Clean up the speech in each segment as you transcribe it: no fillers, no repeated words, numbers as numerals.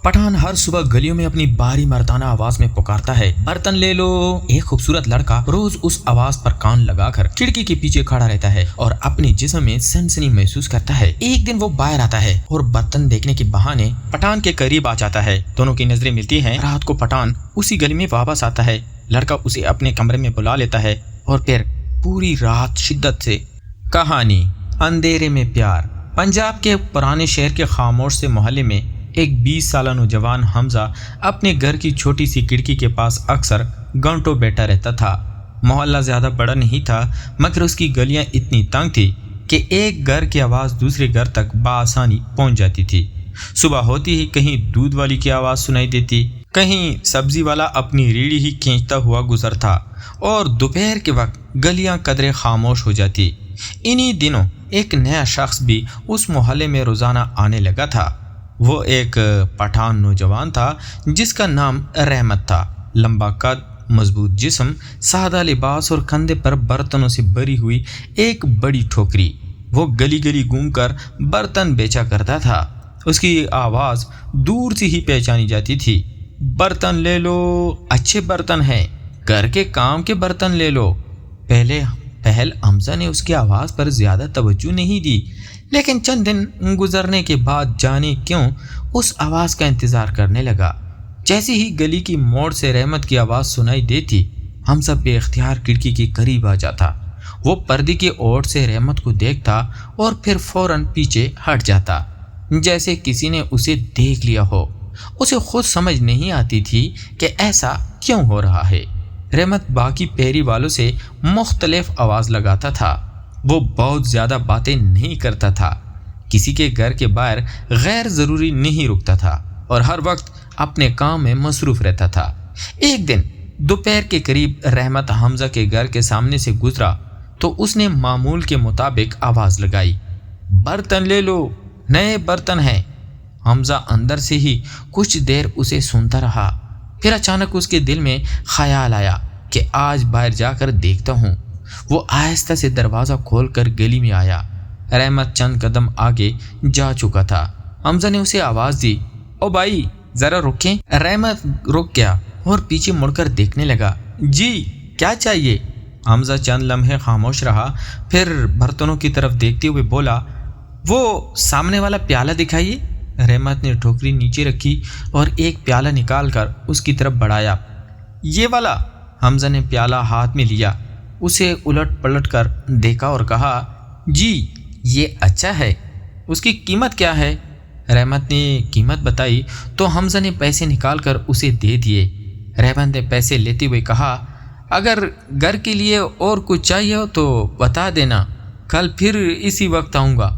پٹھان ہر صبح گلیوں میں اپنی باری مردانہ آواز میں پکارتا ہے، برتن لے لو۔ ایک خوبصورت لڑکا روز اس آواز پر کان لگا کر کھڑکی کے پیچھے کھڑا رہتا ہے اور اپنے جسم میں سنسنی محسوس کرتا ہے۔ ایک دن وہ باہر آتا ہے اور برتن دیکھنے کے بہانے پٹھان کے قریب آ جاتا ہے۔ دونوں کی نظریں ملتی ہیں۔ رات کو پٹھان اسی گلی میں واپس آتا ہے۔ لڑکا اسے اپنے کمرے میں بلا لیتا ہے اور پھر پوری رات شدت سے کہانی اندھیرے میں پیار۔ پنجاب کے پرانے شہر کے خاموش سے محلے میں ایک 20 سالہ نوجوان حمزہ اپنے گھر کی چھوٹی سی کھڑکی کے پاس اکثر گھنٹوں بیٹھا رہتا تھا۔ محلہ زیادہ بڑا نہیں تھا، مگر اس کی گلیاں اتنی تنگ تھی کہ ایک گھر کی آواز دوسرے گھر تک بآسانی پہنچ جاتی تھی۔ صبح ہوتی ہی کہیں دودھ والی کی آواز سنائی دیتی، کہیں سبزی والا اپنی ریڑھی ہی کھینچتا ہوا گزرتا اور دوپہر کے وقت گلیاں قدرے خاموش ہو جاتی۔ انہی دنوں ایک نیا شخص بھی اس محلے میں روزانہ آنے لگا تھا۔ وہ ایک پٹھان نوجوان تھا جس کا نام رحمت تھا۔ لمبا قد، مضبوط جسم، سادہ لباس اور کندھے پر برتنوں سے بھری ہوئی ایک بڑی ٹھوکری۔ وہ گلی گلی گھوم کر برتن بیچا کرتا تھا۔ اس کی آواز دور سے ہی پہچانی جاتی تھی۔ برتن لے لو، اچھے برتن ہیں، گھر کے کام کے برتن لے لو۔ پہل حمزہ نے اس کی آواز پر زیادہ توجہ نہیں دی، لیکن چند دن گزرنے کے بعد جانے کیوں اس آواز کا انتظار کرنے لگا۔ جیسے ہی گلی کی موڑ سے رحمت کی آواز سنائی دیتی، حمزہ بے اختیار کھڑکی کے قریب آ جاتا۔ وہ پردے کی اوٹ سے رحمت کو دیکھتا اور پھر فوراً پیچھے ہٹ جاتا، جیسے کسی نے اسے دیکھ لیا ہو۔ اسے خود سمجھ نہیں آتی تھی کہ ایسا کیوں ہو رہا ہے۔ رحمت باقی پیری والوں سے مختلف آواز لگاتا تھا۔ وہ بہت زیادہ باتیں نہیں کرتا تھا، کسی کے گھر کے باہر غیر ضروری نہیں رکتا تھا اور ہر وقت اپنے کام میں مصروف رہتا تھا۔ ایک دن دوپہر کے قریب رحمت حمزہ کے گھر کے سامنے سے گزرا تو اس نے معمول کے مطابق آواز لگائی، برتن لے لو، نئے برتن ہیں۔ حمزہ اندر سے ہی کچھ دیر اسے سنتا رہا، پھر اچانک اس کے دل میں خیال آیا کہ آج باہر جا کر دیکھتا ہوں۔ وہ آہستہ سے دروازہ کھول کر گلی میں آیا۔ رحمت چند قدم آگے جا چکا تھا۔ حمزہ نے اسے آواز دی، او بھائی ذرا رکیں۔ رحمت رک گیا اور پیچھے مڑ کر دیکھنے لگا۔ جی کیا چاہیے؟ حمزہ چند لمحے خاموش رہا، پھر برتنوں کی طرف دیکھتے ہوئے بولا، وہ سامنے والا پیالہ دکھائیے۔ رحمت نے ٹھوکری نیچے رکھی اور ایک پیالہ نکال کر اس کی طرف بڑھایا۔ یہ والا؟ حمزہ نے پیالہ ہاتھ میں لیا، اسے الٹ پلٹ کر دیکھا اور کہا، جی یہ اچھا ہے، اس کی قیمت کیا ہے؟ رحمت نے قیمت بتائی تو حمزہ نے پیسے نکال کر اسے دے دیے۔ رحمت نے پیسے لیتے ہوئے کہا، اگر گھر کے لیے اور کچھ چاہیے ہو تو بتا دینا، کل پھر اسی وقت آؤں گا۔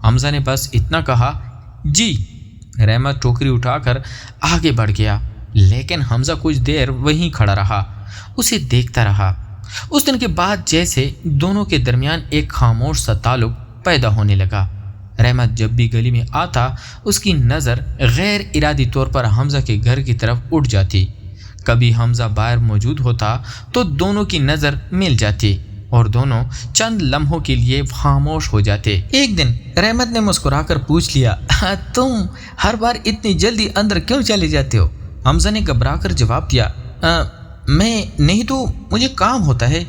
حمزہ نے بس اتنا کہا، جی۔ رحمت ٹوکری اٹھا کر آگے بڑھ گیا، لیکن حمزہ کچھ دیر وہیں کھڑا رہا، اسے دیکھتا رہا۔ اس دن کے بعد جیسے دونوں کے درمیان ایک خاموش سا تعلق پیدا ہونے لگا۔ رحمت جب بھی گلی میں آتا، اس کی نظر غیر ارادی طور پر حمزہ کے گھر کی طرف اٹھ جاتی۔ کبھی حمزہ باہر موجود ہوتا تو دونوں کی نظر مل جاتی اور دونوں چند لمحوں کے لیے خاموش ہو جاتے۔ ایک دن رحمت نے مسکرا کر پوچھ لیا، تم ہر بار اتنی جلدی اندر کیوں چلے جاتے ہو؟ حمزہ نے گھبرا کر جواب دیا، میں نہیں تو مجھے کام ہوتا ہے۔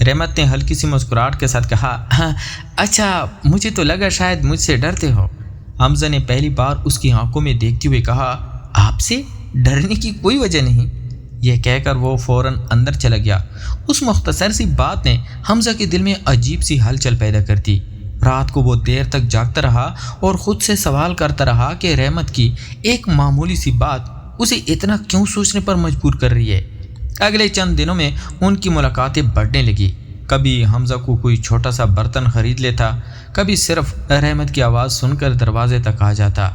رحمت نے ہلکی سی مسکراہٹ کے ساتھ کہا، اچھا مجھے تو لگا شاید مجھ سے ڈرتے ہو۔ حمزہ نے پہلی بار اس کی آنکھوں میں دیکھتے ہوئے کہا، آپ سے ڈرنے کی کوئی وجہ نہیں۔ یہ کہہ کر وہ فوراً اندر چلا گیا۔ اس مختصر سی بات نے حمزہ کے دل میں عجیب سی ہلچل پیدا کر دی۔ رات کو وہ دیر تک جاگتا رہا اور خود سے سوال کرتا رہا کہ رحمت کی ایک معمولی سی بات اسے اتنا کیوں سوچنے پر مجبور کر رہی ہے۔ اگلے چند دنوں میں ان کی ملاقاتیں بڑھنے لگی۔ کبھی حمزہ کو کوئی چھوٹا سا برتن خرید لیتا، کبھی صرف رحمت کی آواز سن کر دروازے تک آ جاتا۔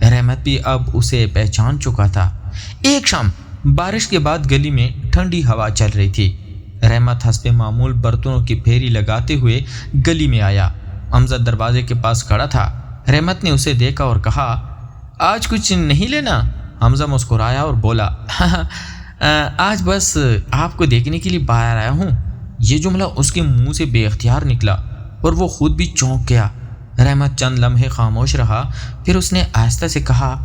رحمت بھی اب اسے پہچان چکا تھا۔ ایک شام بارش کے بعد گلی میں ٹھنڈی ہوا چل رہی تھی۔ رحمت حسب معمول برتنوں کی پھیری لگاتے ہوئے گلی میں آیا۔ حمزہ دروازے کے پاس کھڑا تھا۔ رحمت نے اسے دیکھا اور کہا، آج کچھ نہیں لینا؟ حمزہ مسکرایا اور بولا، آج بس آپ کو دیکھنے کے لیے باہر آیا ہوں۔ یہ جملہ اس کے منہ سے بے اختیار نکلا اور وہ خود بھی چونک گیا۔ رحمت چند لمحے خاموش رہا، پھر اس نے آہستہ سے کہا،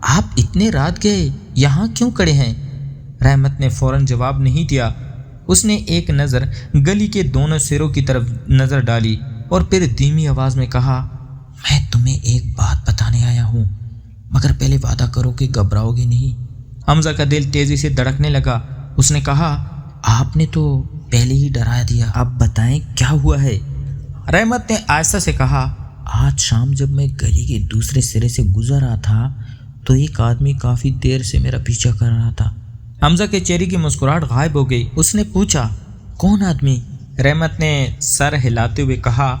آپ اتنے رات گئے یہاں کیوں کھڑے ہیں؟ رحمت نے فوراً جواب نہیں دیا۔ اس نے ایک نظر گلی کے دونوں سروں کی طرف نظر ڈالی اور پھر دھیمی آواز میں کہا، میں تمہیں ایک بات بتانے آیا ہوں، مگر پہلے وعدہ کرو کہ گھبراؤ گے نہیں۔ حمزہ کا دل تیزی سے دھڑکنے لگا۔ اس نے کہا، آپ نے تو پہلے ہی ڈرا دیا، اب بتائیں کیا ہوا ہے؟ رحمت نے آہستہ سے کہا، آج شام جب میں گلی کے دوسرے سرے سے گزر رہا تھا تو ایک آدمی کافی دیر سے میرا پیچھا کر رہا تھا۔ حمزہ کے چہرے کی مسکراہٹ غائب ہو گئی۔ اس نے پوچھا، کون آدمی؟ رحمت نے سر ہلاتے ہوئے کہا،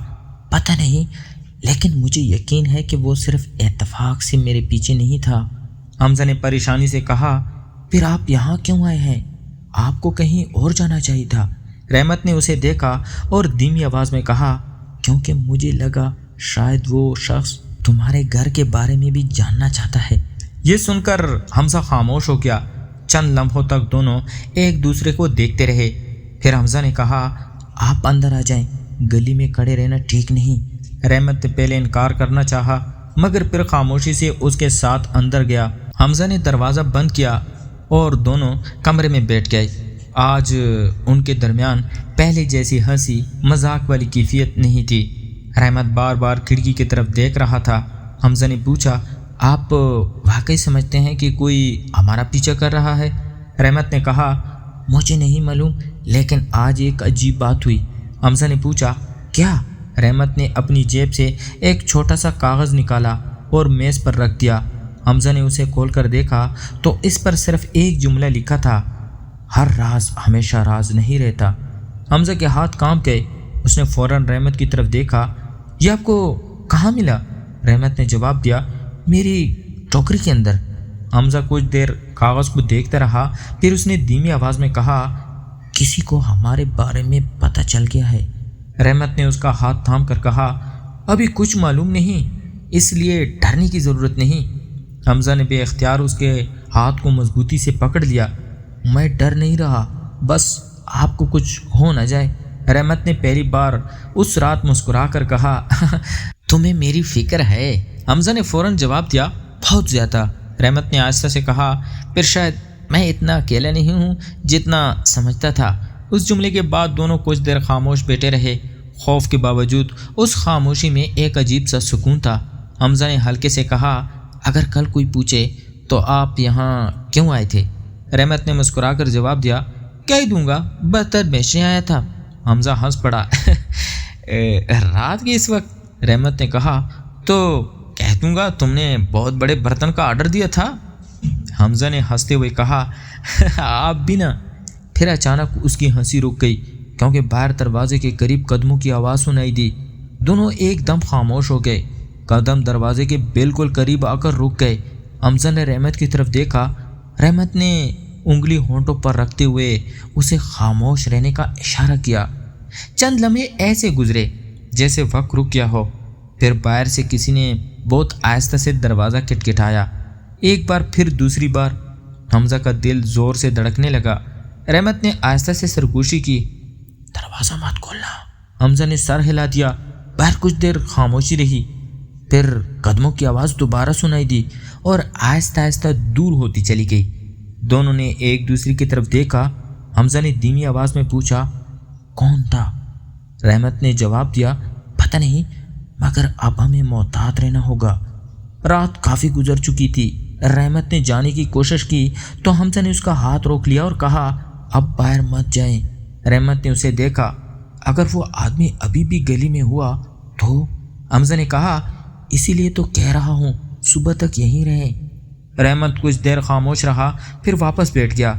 پتہ نہیں، لیکن مجھے یقین ہے کہ وہ صرف اتفاق سے میرے پیچھے نہیں تھا۔ حمزہ نے پریشانی سے کہا، پھر آپ یہاں کیوں آئے ہیں؟ آپ کو کہیں اور جانا چاہیے تھا۔ رحمت نے اسے دیکھا اور دھیمی آواز میں کہا، کیونکہ مجھے لگا شاید وہ شخص تمہارے گھر کے بارے میں بھی جاننا چاہتا ہے۔ یہ سن کر حمزہ خاموش ہو گیا۔ چند لمحوں تک دونوں ایک دوسرے کو دیکھتے رہے۔ پھر حمزہ نے کہا، آپ اندر آ جائیں، گلی میں کھڑے رہنا ٹھیک نہیں۔ رحمت نے پہلے انکار کرنا چاہا مگر پھر خاموشی سے اس کے ساتھ اندر گیا۔ حمزہ نے دروازہ بند کیا اور دونوں کمرے میں بیٹھ گئے۔ آج ان کے درمیان پہلے جیسی ہنسی مذاق والی کیفیت نہیں تھی۔ رحمت بار بار کھڑکی کی طرف دیکھ رہا تھا۔ حمزہ نے پوچھا، آپ واقعی سمجھتے ہیں کہ کوئی ہمارا پیچھا کر رہا ہے؟ رحمت نے کہا، مجھے نہیں معلوم، لیکن آج ایک عجیب بات ہوئی۔ حمزہ نے پوچھا، کیا؟ رحمت نے اپنی جیب سے ایک چھوٹا سا کاغذ نکالا اور میز پر رکھ دیا۔ حمزہ نے اسے کھول کر دیکھا تو اس پر صرف ایک جملہ لکھا تھا، ہر راز ہمیشہ راز نہیں رہتا۔ حمزہ کے ہاتھ کانپ گئے۔ اس نے فوراً رحمت کی طرف دیکھا، یہ آپ کو کہاں ملا؟ رحمت نے جواب دیا، میری ٹوکری کے اندر۔ حمزہ کچھ دیر کاغذ کو دیکھتا رہا، پھر اس نے دھیمی آواز میں کہا، کسی کو ہمارے بارے میں پتہ چل گیا ہے۔ رحمت نے اس کا ہاتھ تھام کر کہا، ابھی کچھ معلوم نہیں، اس لیے ڈرنے کی ضرورت نہیں۔ حمزہ نے بے اختیار اس کے ہاتھ کو مضبوطی سے پکڑ لیا۔ میں ڈر نہیں رہا، بس آپ کو کچھ ہو نہ جائے۔ رحمت نے پہلی بار اس رات مسکرا کر کہا، تمہیں میری فکر ہے؟ حمزہ نے فوراً جواب دیا، بہت زیادہ۔ رحمت نے آہستہ سے کہا، پھر شاید میں اتنا اکیلا نہیں ہوں جتنا سمجھتا تھا۔ اس جملے کے بعد دونوں کچھ دیر خاموش بیٹھے رہے۔ خوف کے باوجود اس خاموشی میں ایک عجیب سا سکون تھا۔ حمزہ نے ہلکے سے کہا، اگر کل کوئی پوچھے تو آپ یہاں کیوں آئے تھے؟ رحمت نے مسکرا کر جواب دیا، کہہ دوں گا، برتن بیچنے آیا تھا۔ حمزہ ہنس پڑا، رات کے اس وقت؟ رحمت نے کہا، تو کہہ دوں گا تم نے بہت بڑے برتن کا آرڈر دیا تھا۔ حمزہ نے ہنستے ہوئے کہا، آپ بھی نا۔ پھر اچانک اس کی ہنسی رک گئی کیونکہ باہر دروازے کے قریب قدموں کی آواز سنائی دی۔ دونوں ایک دم خاموش ہو گئے۔ قدم دروازے کے بالکل قریب آ کر رک گئے۔ حمزہ نے رحمت کی طرف دیکھا۔ رحمت نے انگلی ہونٹوں پر رکھتے ہوئے اسے خاموش رہنے کا اشارہ کیا۔ چند لمحے ایسے گزرے جیسے وقت رک گیا ہو۔ پھر باہر سے کسی نے بہت آہستہ سے دروازہ کھٹکھٹایا، ایک بار پھر دوسری بار۔ حمزہ کا دل زور سے دھڑکنے لگا۔ رحمت نے آہستہ سے سرگوشی کی، دروازہ مت کھولنا۔ حمزہ نے سر ہلا دیا۔ باہر کچھ دیر خاموشی رہی، پھر قدموں کی آواز دوبارہ سنائی دی اور آہستہ آہستہ دور ہوتی چلی گئی۔ دونوں نے ایک دوسرے کی طرف دیکھا۔ حمزہ نے دھیمی آواز میں پوچھا، کون تھا؟ رحمت نے جواب دیا، پتہ نہیں، مگر اب ہمیں محتاط رہنا ہوگا۔ رات کافی گزر چکی تھی۔ رحمت نے جانے کی کوشش کی تو حمزہ نے اس کا ہاتھ روک لیا اور کہا، اب باہر مت جائیں۔ رحمت نے اسے دیکھا، اگر وہ آدمی ابھی بھی گلی میں ہوا تو؟ حمزہ نے کہا، اسی لیے تو کہہ رہا ہوں صبح تک یہیں رہیں۔ رحمت کچھ دیر خاموش رہا، پھر واپس بیٹھ گیا۔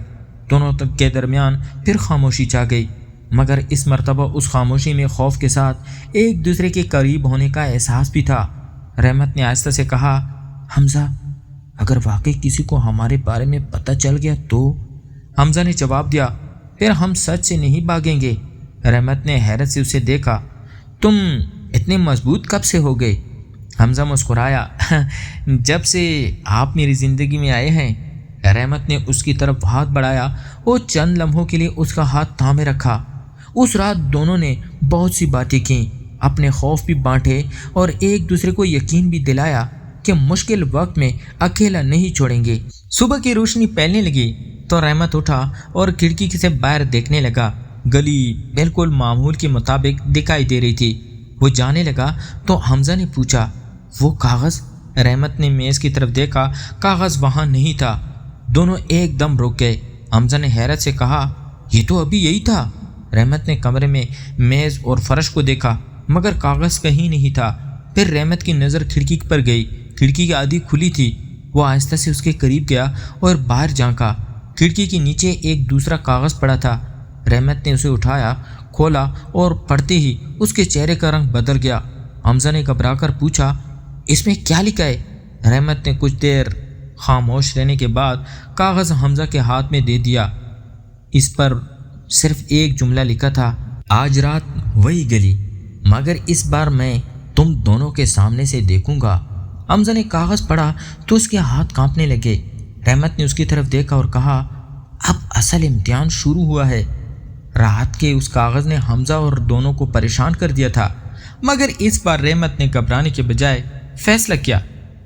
دونوں تک کے درمیان پھر خاموشی چھا گئی، مگر اس مرتبہ اس خاموشی میں خوف کے ساتھ ایک دوسرے کے قریب ہونے کا احساس بھی تھا۔ رحمت نے آہستہ سے کہا، حمزہ، اگر واقعی کسی کو ہمارے بارے میں پتہ چل گیا تو؟ حمزہ نے جواب دیا، پھر ہم سچ سے نہیں بھاگیں گے۔ رحمت نے حیرت سے اسے دیکھا، تم اتنے مضبوط کب سے ہو گئے؟ حمزہ مسکرایا، جب سے آپ میری زندگی میں آئے ہیں۔ رحمت نے اس کی طرف ہاتھ بڑھایا اور چند لمحوں کے لیے اس کا ہاتھ تھامے رکھا۔ اس رات دونوں نے بہت سی باتیں کیں، اپنے خوف بھی بانٹے اور ایک دوسرے کو یقین بھی دلایا کہ مشکل وقت میں اکیلا نہیں چھوڑیں گے۔ صبح کی روشنی پھیلنے لگی تو رحمت اٹھا اور کھڑکی سے باہر دیکھنے لگا۔ گلی بالکل معمول کے مطابق دکھائی دے رہی تھی۔ وہ جانے لگا تو حمزہ نے پوچھا، وہ کاغذ؟ رحمت نے میز کی طرف دیکھا، کاغذ وہاں نہیں تھا۔ دونوں ایک دم رک گئے۔ حمزہ نے حیرت سے کہا، یہ تو ابھی یہی تھا۔ رحمت نے کمرے میں میز اور فرش کو دیکھا مگر کاغذ کہیں نہیں تھا۔ پھر رحمت کی نظر کھڑکی پر گئی۔ کھڑکی کی آدھی کھلی تھی۔ وہ آہستہ سے اس کے قریب گیا اور باہر جھانکا۔ کھڑکی کے نیچے ایک دوسرا کاغذ پڑا تھا۔ رحمت نے اسے اٹھایا، کھولا اور پڑھتے ہی اس کے چہرے کا رنگ بدل گیا۔ حمزہ نے گھبرا کر پوچھا، اس میں کیا لکھا ہے؟ رحمت نے کچھ دیر خاموش رہنے کے بعد کاغذ حمزہ کے ہاتھ میں دے دیا۔ اس پر صرف ایک جملہ لکھا تھا، آج رات وہی گلی، مگر اس بار میں تم دونوں کے سامنے سے دیکھوں گا۔ حمزہ نے کاغذ پڑھا تو اس کے ہاتھ کانپنے لگے۔ رحمت نے اس کی طرف دیکھا اور کہا، اب اصل امتحان شروع ہوا ہے۔ رات کے اس کاغذ نے حمزہ اور دونوں کو پریشان کر دیا تھا، مگر اس بار رحمت نے گھبرانے کے بجائے فیصلہ کیا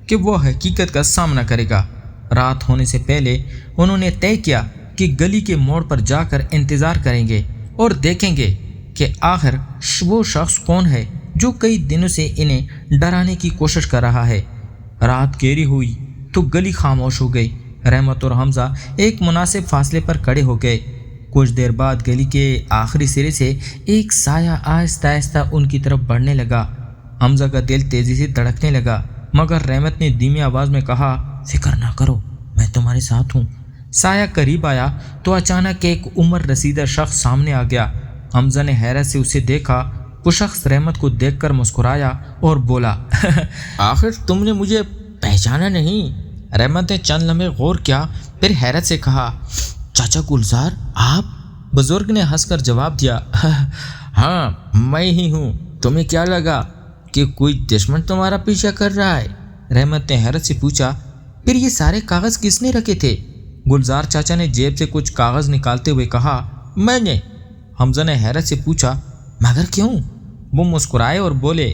کہ وہ حقیقت کا سامنا کرے گا۔ رات ہونے سے پہلے انہوں نے طے کیا کہ گلی کے موڑ پر جا کر انتظار کریں گے اور دیکھیں گے کہ آخر وہ شخص کون ہے جو کئی دنوں سے انہیں ڈرانے کی کوشش کر رہا ہے۔ رات گہری ہوئی تو گلی خاموش ہو گئی۔ رحمت اور حمزہ ایک مناسب فاصلے پر کھڑے ہو گئے۔ کچھ دیر بعد گلی کے آخری سرے سے ایک سایہ آہستہ آہستہ ان کی طرف بڑھنے لگا۔ حمزہ کا دل تیزی سے دھڑکنے لگا، مگر رحمت نے دھیمی آواز میں کہا، فکر نہ کرو، میں تمہارے ساتھ ہوں۔ سایہ قریب آیا تو اچانک ایک عمر رسیدہ شخص سامنے آ گیا۔ حمزہ نے حیرت سے اسے دیکھا۔ وہ شخص رحمت کو دیکھ کر مسکرایا اور بولا، آخر تم نے مجھے پہچانا نہیں؟ رحمت نے چند لمحے غور کیا، پھر حیرت سے کہا، چاچا گلزار آپ؟ بزرگ نے ہنس کر جواب دیا، ہاں میں ہی ہوں۔ تمہیں کیا لگا کہ کوئی دشمن تمہارا پیچھا کر رہا ہے؟ رحمت نے حیرت سے پوچھا، پھر یہ سارے کاغذ کس نے رکھے تھے؟ گلزار چاچا نے جیب سے کچھ کاغذ نکالتے ہوئے کہا، میں نے۔ حمزہ نے حیرت سے پوچھا، مگر کیوں؟ وہ مسکرائے اور بولے،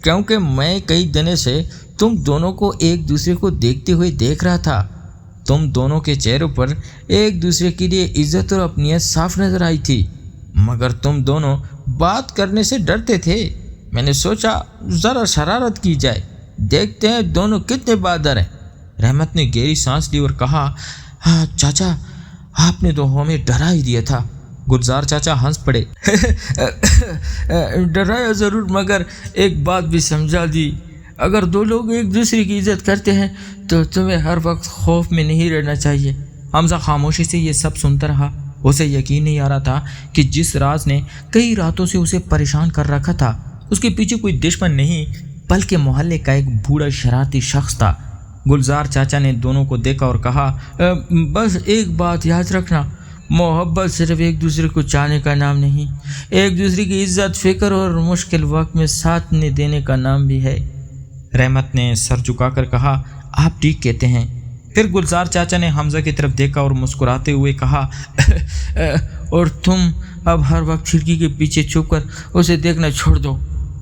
کیونکہ میں کئی دنوں سے تم دونوں کو ایک دوسرے کو دیکھتے ہوئے دیکھ رہا تھا۔ تم دونوں کے چہروں پر ایک دوسرے کے لیے عزت اور اپنیت صاف نظر آئی تھی، مگر تم دونوں بات کرنے سے ڈرتے تھے۔ میں نے سوچا ذرا شرارت کی جائے، دیکھتے ہیں دونوں کتنے بہادر ہیں۔ رحمت نے گہری سانس لی اور کہا، ہاں چاچا، آپ نے تو ہمیں ڈرا ہی دیا تھا۔ گلزار چاچا ہنس پڑے، ڈرایا ضرور، مگر ایک بات بھی سمجھا دی، اگر دو لوگ ایک دوسرے کی عزت کرتے ہیں تو تمہیں ہر وقت خوف میں نہیں رہنا چاہیے۔ حمزہ خاموشی سے یہ سب سنتا رہا۔ اسے یقین نہیں آ رہا تھا کہ جس راز نے کئی راتوں سے اسے پریشان کر رکھا تھا، اس کے پیچھے کوئی دشمن نہیں بلکہ محلے کا ایک بوڑھا شرارتی شخص تھا۔ گلزار چاچا نے دونوں کو دیکھا اور کہا، بس ایک بات یاد رکھنا، محبت صرف ایک دوسرے کو چاہنے کا نام نہیں، ایک دوسرے کی عزت، فکر اور مشکل وقت میں ساتھ دینے کا نام بھی ہے۔ رحمت نے سر جھکا کر کہا، آپ ٹھیک کہتے ہیں۔ پھر گلزار چاچا نے حمزہ کی طرف دیکھا اور مسکراتے ہوئے کہا، اور تم اب ہر وقت کھڑکی کے پیچھے چھپ کر اسے دیکھنا چھوڑ دو۔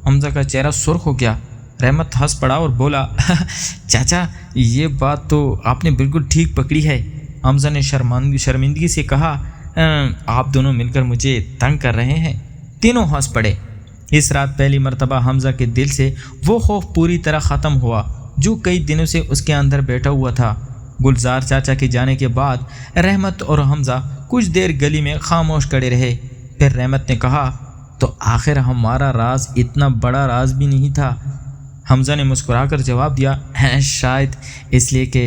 حمزہ کا چہرہ سرخ ہو گیا۔ رحمت ہنس پڑا اور بولا، چاچا یہ بات تو آپ نے بالکل ٹھیک پکڑی ہے۔ حمزہ نے شرمندگی سے کہا، آپ دونوں مل کر مجھے تنگ کر رہے ہیں۔ تینوں ہنس پڑے۔ اس رات پہلی مرتبہ حمزہ کے دل سے وہ خوف پوری طرح ختم ہوا جو کئی دنوں سے اس کے اندر بیٹھا ہوا تھا۔ گلزار چاچا کے جانے کے بعد رحمت اور حمزہ کچھ دیر گلی میں خاموش کھڑے رہے۔ پھر رحمت نے کہا، تو آخر ہمارا راز اتنا بڑا راز بھی نہیں تھا۔ حمزہ نے مسکرا کر جواب دیا، شاید اس لیے کہ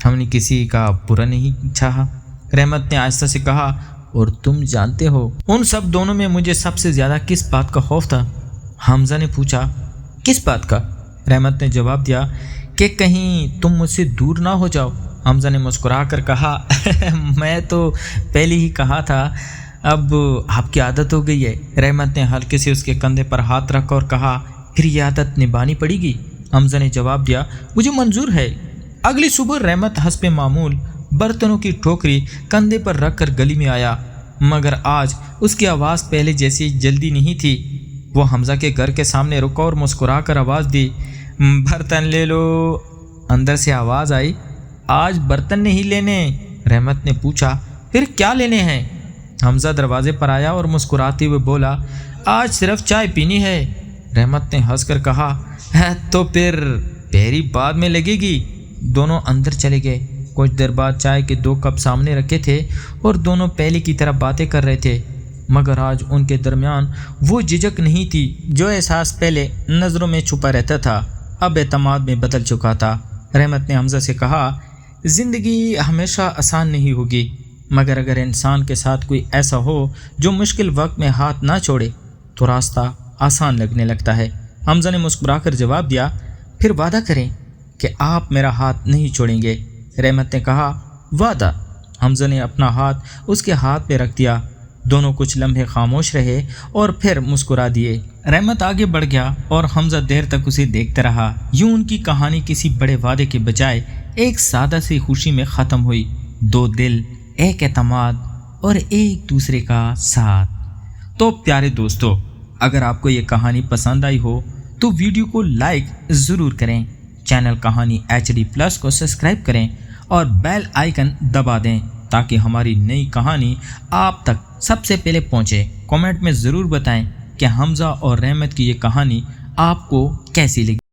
ہم نے کسی کا برا نہیں چاہا۔ رحمت نے آہستہ سے کہا، اور تم جانتے ہو ان سب دونوں میں مجھے سب سے زیادہ کس بات کا خوف تھا؟ حمزہ نے پوچھا، کس بات کا؟ رحمت نے جواب دیا کہ کہیں تم مجھ سے دور نہ ہو جاؤ۔ حمزہ نے مسکرا کر کہا، میں تو پہلے ہی کہا تھا، اب آپ کی عادت ہو گئی ہے۔ رحمت نے ہلکے سے اس کے کندھے پر ہاتھ رکھا اور کہا، پھر یہ عادت نبھانی پڑے گی۔ حمزہ نے جواب دیا، مجھے منظور ہے۔ اگلی صبح رحمت حسب معمول برتنوں کی ٹوکری کندھے پر رکھ کر گلی میں آیا، مگر آج اس کی آواز پہلے جیسی جلدی نہیں تھی۔ وہ حمزہ کے گھر کے سامنے رکا اور مسکرا کر آواز دی، برتن لے لو۔ اندر سے آواز آئی، آج برتن نہیں لینے؟ رحمت نے پوچھا، پھر کیا لینے ہیں؟ حمزہ دروازے پر آیا اور مسکراتے ہوئے بولا، آج صرف چائے پینی ہے۔ رحمت نے ہنس کر کہا، ہے تو پھر پہری بعد میں لگے گی۔ دونوں اندر چلے گئے۔ کچھ دیر بعد چائے کے 2 کپ سامنے رکھے تھے اور دونوں پہلے کی طرح باتیں کر رہے تھے، مگر آج ان کے درمیان وہ جھجک نہیں تھی جو احساس پہلے نظروں میں چھپا رہتا تھا، اب اعتماد میں بدل چکا تھا۔ رحمت نے حمزہ سے کہا، زندگی ہمیشہ آسان نہیں ہوگی، مگر اگر انسان کے ساتھ کوئی ایسا ہو جو مشکل وقت میں ہاتھ نہ چھوڑے تو راستہ آسان لگنے لگتا ہے۔ حمزہ نے مسکرا کر جواب دیا، پھر وعدہ کریں کہ آپ میرا ہاتھ نہیں چھوڑیں گے۔ رحمت نے کہا، وعدہ۔ حمزہ نے اپنا ہاتھ اس کے ہاتھ پہ رکھ دیا۔ دونوں کچھ لمحے خاموش رہے اور پھر مسکرا دیے۔ رحمت آگے بڑھ گیا اور حمزہ دیر تک اسے دیکھتا رہا۔ یوں ان کی کہانی کسی بڑے وعدے کے بجائے ایک سادہ سی خوشی میں ختم ہوئی، 2 دل، ایک اعتماد اور ایک دوسرے کا ساتھ۔ تو پیارے دوستو، اگر آپ کو یہ کہانی پسند آئی ہو تو ویڈیو کو لائک ضرور کریں، چینل کہانی HD+ کو سبسکرائب کریں اور بیل آئیکن دبا دیں تاکہ ہماری نئی کہانی آپ تک سب سے پہلے پہنچے۔ کمنٹ میں ضرور بتائیں کہ حمزہ اور رحمت کی یہ کہانی آپ کو کیسی لگی۔